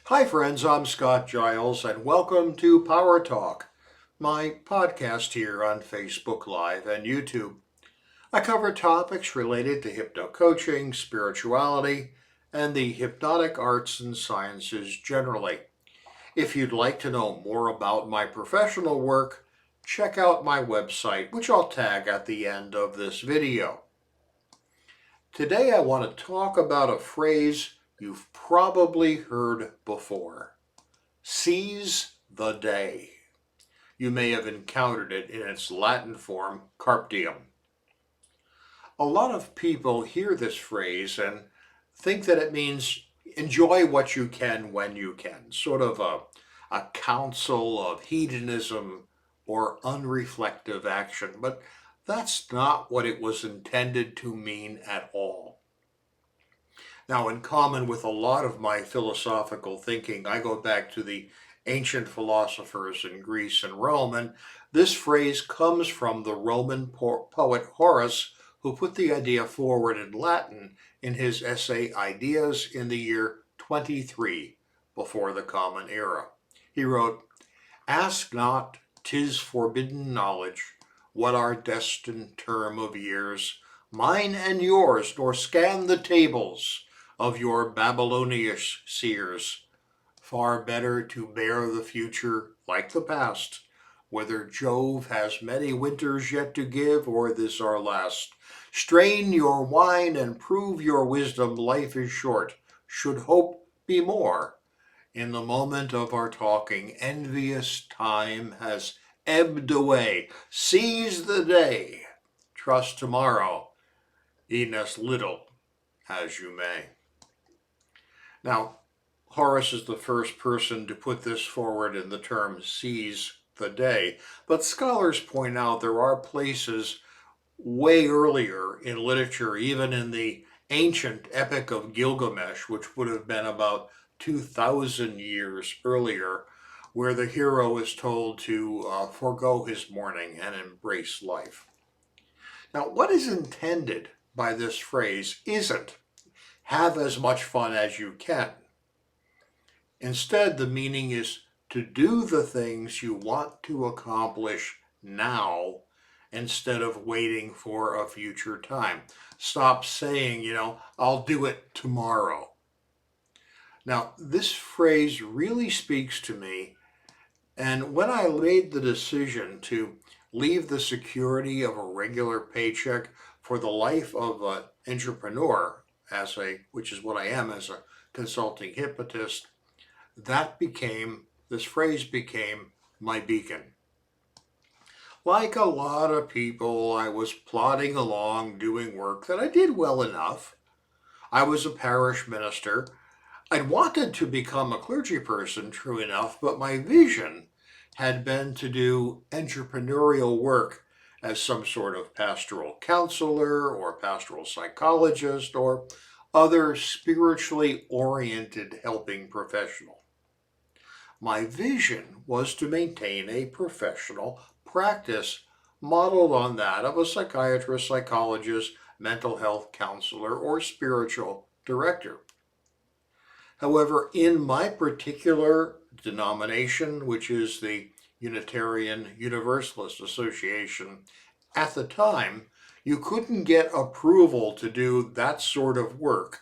Hi, friends. I'm Scott Giles, and welcome to Power Talk, my podcast here on Facebook Live and YouTube. I cover topics related to hypno-coaching, spirituality, and the hypnotic arts and sciences generally. If you'd like to know more about my professional work, check out my website, which I'll tag at the end of this video. Today I want to talk about a phrase you've probably heard before. Seize the day. You may have encountered it in its Latin form, carpe diem. A lot of people hear this phrase and think that it means enjoy what you can when you can, sort of a counsel of hedonism or unreflective action, but that's not what it was intended to mean at all. Now, in common with a lot of my philosophical thinking, I go back to the ancient philosophers in Greece and Rome, and this phrase comes from the Roman poet Horace, who put the idea forward in Latin in his essay Ideas in the year 23 before the Common Era. He wrote, "Ask not, 'tis forbidden knowledge, what our destined term of years, mine and yours, nor scan the tables of your Babylonish seers. Far better to bear the future like the past, whether Jove has many winters yet to give, or this our last. Strain your wine and prove your wisdom, life is short, should hope be more. In the moment of our talking, envious time has ebbed away. Seize the day, trust tomorrow, e'en as little as you may." Now, Horace is the first person to put this forward in the term seize the day, but scholars point out there are places way earlier in literature, even in the ancient Epic of Gilgamesh, which would have been about 2,000 years earlier, where the hero is told to forego his mourning and embrace life. Now, what is intended by this phrase isn't have as much fun as you can. Instead, the meaning is to do the things you want to accomplish now instead of waiting for a future time. Stop saying, I'll do it tomorrow. Now, this phrase really speaks to me, and when I made the decision to leave the security of a regular paycheck for the life of an entrepreneur, which is what I am as a consulting hypnotist, this phrase became my beacon. Like a lot of people, I was plodding along doing work that I did well enough. I was a parish minister. I'd wanted to become a clergy person, true enough, but my vision had been to do entrepreneurial work as some sort of pastoral counselor or pastoral psychologist or other spiritually oriented helping professional. My vision was to maintain a professional practice modeled on that of a psychiatrist, psychologist, mental health counselor, or spiritual director. However, in my particular denomination, which is the Unitarian Universalist Association, at the time, you couldn't get approval to do that sort of work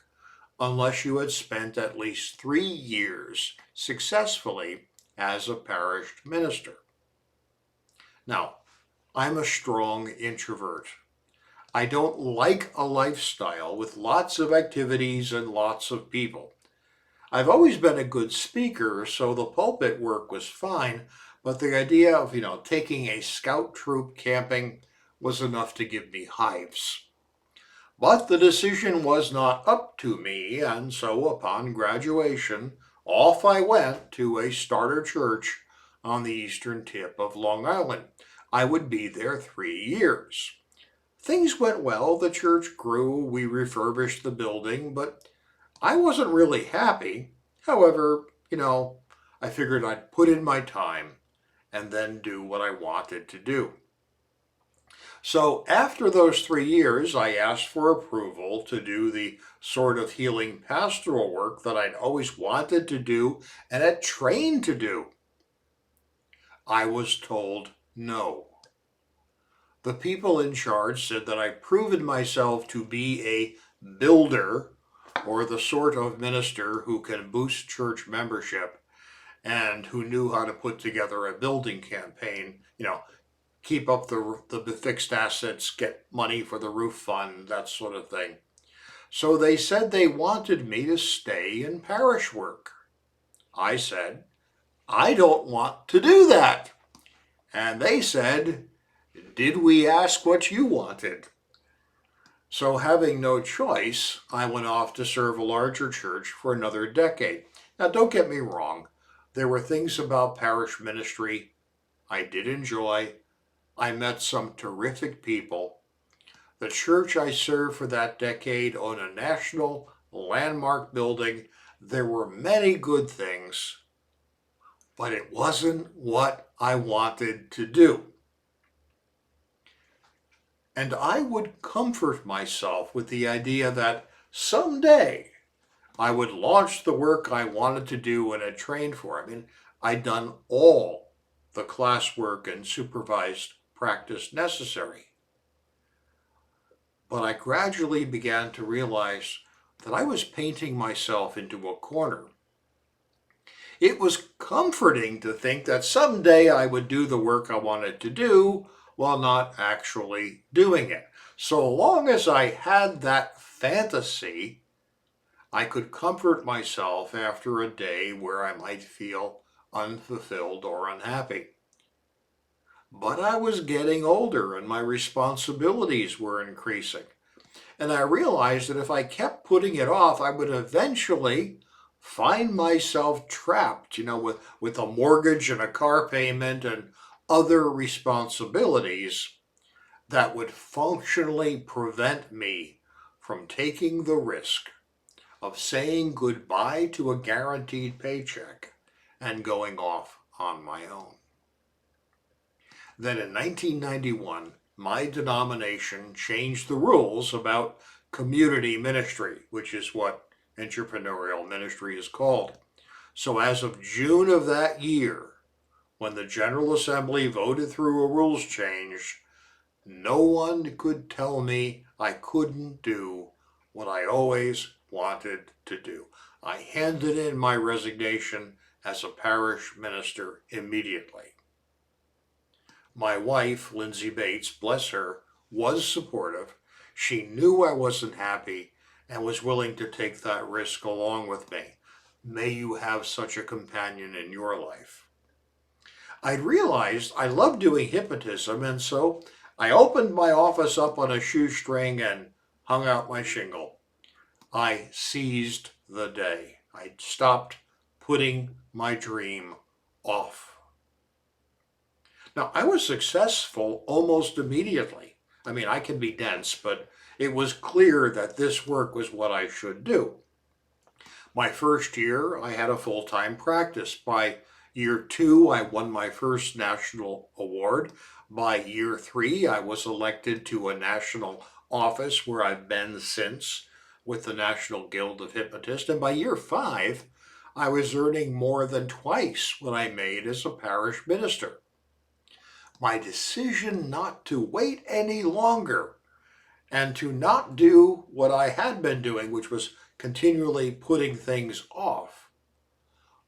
unless you had spent at least 3 years successfully as a parish minister. Now, I'm a strong introvert. I don't like a lifestyle with lots of activities and lots of people. I've always been a good speaker, so the pulpit work was fine, but the idea of, taking a scout troop camping was enough to give me hives. But the decision was not up to me, and so upon graduation, off I went to a starter church on the eastern tip of Long Island. I would be there 3 years. Things went well, the church grew, we refurbished the building, but I wasn't really happy. However, I figured I'd put in my time and then do what I wanted to do. So after those 3 years, I asked for approval to do the sort of healing pastoral work that I'd always wanted to do and had trained to do. I was told no. The people in charge said that I'd proven myself to be a builder, or the sort of minister who can boost church membership and who knew how to put together a building campaign, keep up the fixed assets, get money for the roof fund, that sort of thing. So they said they wanted me to stay in parish work. I said, I don't want to do that. And they said, did we ask what you wanted? So having no choice, I went off to serve a larger church for another decade. Now, don't get me wrong. There were things about parish ministry I did enjoy. I met some terrific people. The church I served for that decade owned a national landmark building. There were many good things, but it wasn't what I wanted to do. And I would comfort myself with the idea that someday I would launch the work I wanted to do and had trained for. I'd done all the classwork and supervised practice necessary. But I gradually began to realize that I was painting myself into a corner. It was comforting to think that someday I would do the work I wanted to do while not actually doing it. So long as I had that fantasy, I could comfort myself after a day where I might feel unfulfilled or unhappy. But I was getting older and my responsibilities were increasing. And I realized that if I kept putting it off, I would eventually find myself trapped, with a mortgage and a car payment and other responsibilities that would functionally prevent me from taking the risk of saying goodbye to a guaranteed paycheck and going off on my own. Then in 1991, my denomination changed the rules about community ministry, which is what entrepreneurial ministry is called. So as of June of that year, when the General Assembly voted through a rules change, no one could tell me I couldn't do what I always wanted to do. I handed in my resignation as a parish minister immediately. My wife, Lindsay Bates, bless her, was supportive. She knew I wasn't happy and was willing to take that risk along with me. May you have such a companion in your life. I realized I loved doing hypnotism, and so I opened my office up on a shoestring and hung out my shingle. I seized the day. I stopped putting my dream off. Now, I was successful almost immediately. I can be dense, but it was clear that this work was what I should do. My first year, I had a full-time practice. By year 2, I won my first national award. By year 3, I was elected to a national office where I've been since with the National Guild of Hypnotists. And by year 5, I was earning more than twice what I made as a parish minister. My decision not to wait any longer and to not do what I had been doing, which was continually putting things off,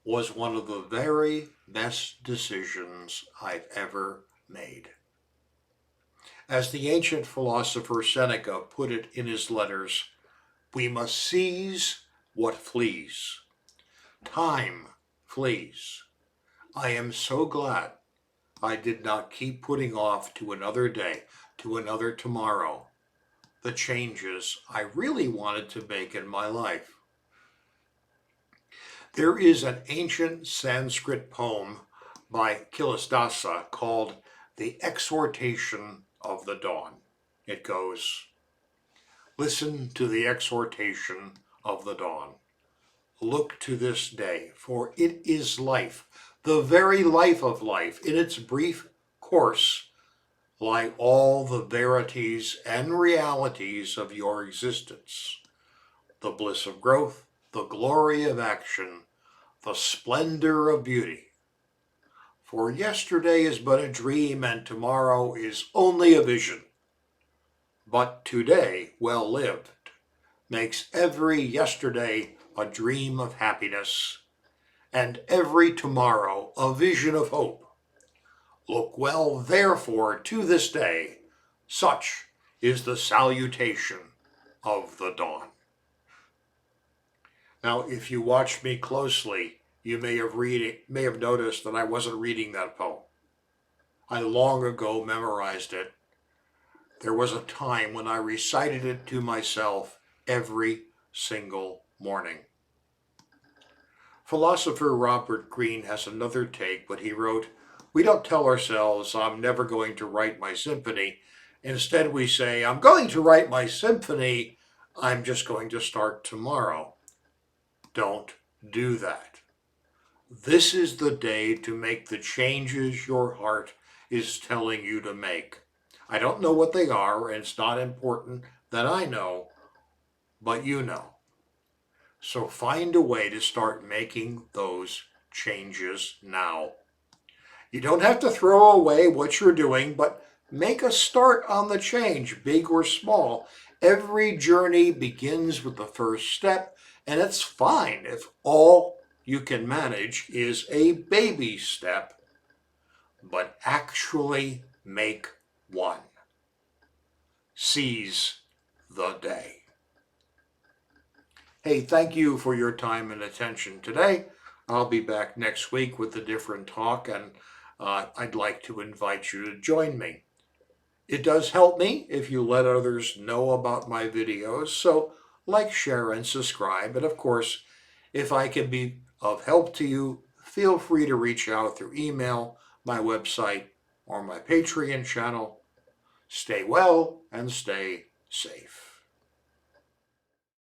was one of the very best decisions I've ever made. As the ancient philosopher Seneca put it in his letters, we must seize what flees. Time flees. I am so glad I did not keep putting off to another day, to another tomorrow, the changes I really wanted to make in my life. There is an ancient Sanskrit poem by Kalidasa called The Exhortation of the Dawn. It goes, listen to the exhortation of the dawn. Look to this day, for it is life, the very life of life, in its brief course, lie all the verities and realities of your existence, the bliss of growth, the glory of action, the splendor of beauty. For yesterday is but a dream, and tomorrow is only a vision. But today, well lived, makes every yesterday a dream of happiness, and every tomorrow a vision of hope. Look well, therefore, to this day. Such is the salutation of the dawn. Now, if you watched me closely, you may have noticed that I wasn't reading that poem. I long ago memorized it. There was a time when I recited it to myself every single morning. Philosopher Robert Greene has another take, but he wrote, "We don't tell ourselves, I'm never going to write my symphony. Instead, we say, I'm going to write my symphony. I'm just going to start tomorrow." Don't do that. This is the day to make the changes your heart is telling you to make. I don't know what they are, and it's not important that I know, but you know. So find a way to start making those changes now. You don't have to throw away what you're doing, but make a start on the change, big or small. Every journey begins with the first step, and it's fine if all you can manage is a baby step, but actually make one. Seize the day. Hey, thank you for your time and attention today. I'll be back next week with a different talk, and I'd like to invite you to join me. It does help me if you let others know about my videos, so like, share, and subscribe. And of course, if I can be of help to you, feel free to reach out through email, my website, or my Patreon channel. Stay well and stay safe.